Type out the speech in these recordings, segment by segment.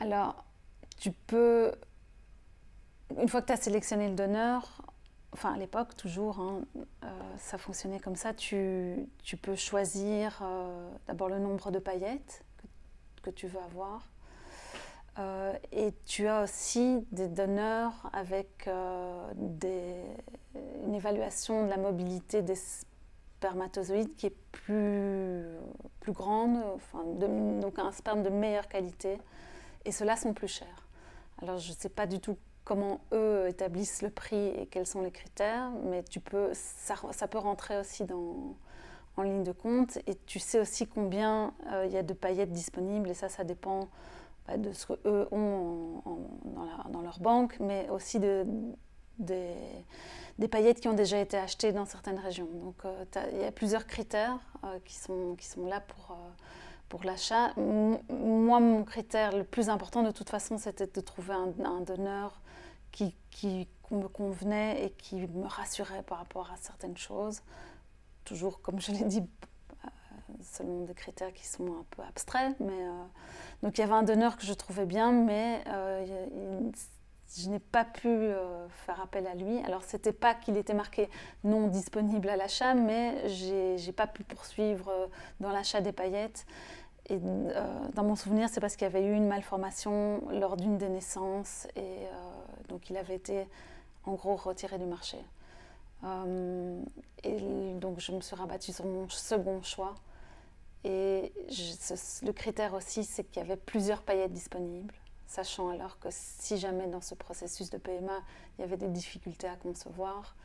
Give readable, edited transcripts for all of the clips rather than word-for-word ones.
Alors, tu peux, une fois que tu as sélectionné le donneur, enfin à l'époque toujours, hein, ça fonctionnait comme ça, tu peux choisir d'abord le nombre de paillettes que tu veux avoir. Et tu as aussi des donneurs avec une évaluation de la mobilité des spermatozoïdes qui est plus grande, enfin, donc un sperme de meilleure qualité. Et ceux-là sont plus chers. Alors je ne sais pas du tout comment eux établissent le prix et quels sont les critères, mais ça peut rentrer aussi en ligne de compte. Et tu sais aussi combien il y a de paillettes disponibles, et ça dépend de ce qu'eux ont dans leur banque, mais aussi des paillettes qui ont déjà été achetées dans certaines régions. Donc il y a plusieurs critères qui sont là pour l'achat. Moi, mon critère le plus important de toute façon, c'était de trouver un donneur qui me convenait et qui me rassurait par rapport à certaines choses. Toujours, comme je l'ai dit, selon des critères qui sont un peu abstraits. Donc il y avait un donneur que je trouvais bien, mais je n'ai pas pu faire appel à lui. Alors c'était pas qu'il était marqué non disponible à l'achat, mais j'ai pas pu poursuivre dans l'achat des paillettes. Et dans mon souvenir, c'est parce qu'il y avait eu une malformation lors d'une des naissances, et donc il avait été en gros retiré du marché. Et donc je me suis rabattue sur mon second choix. Et le critère aussi, c'est qu'il y avait plusieurs paillettes disponibles, sachant alors que si jamais dans ce processus de PMA, il y avait des difficultés à concevoir,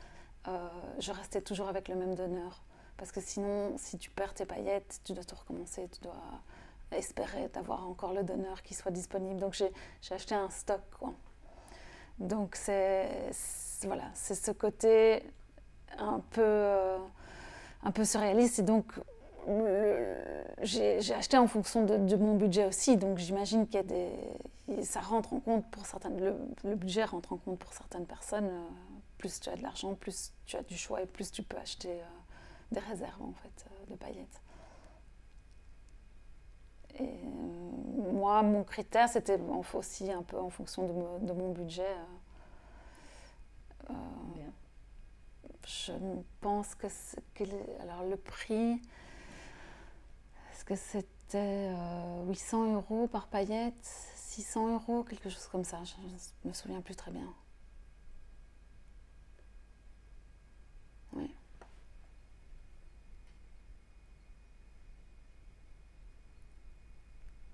je restais toujours avec le même donneur. Parce que sinon, si tu perds tes paillettes, tu dois tout recommencer, tu dois espérer d'avoir encore le donneur qui soit disponible. Donc j'ai acheté un stock, quoi. Donc voilà, c'est ce côté un peu surréaliste. Et donc j'ai acheté en fonction de mon budget aussi, donc j'imagine qu'il y a ça rentre en compte pour certaines, le budget rentre en compte pour certaines personnes. Plus tu as de l'argent, plus tu as du choix et plus tu peux acheter des réserves en fait de paillettes. Et moi, mon critère, c'était aussi un peu en fonction de mon budget. Bien. Je pense alors le prix, est-ce que c'était 800 € par paillette, 600 €, quelque chose comme ça, je ne me souviens plus très bien.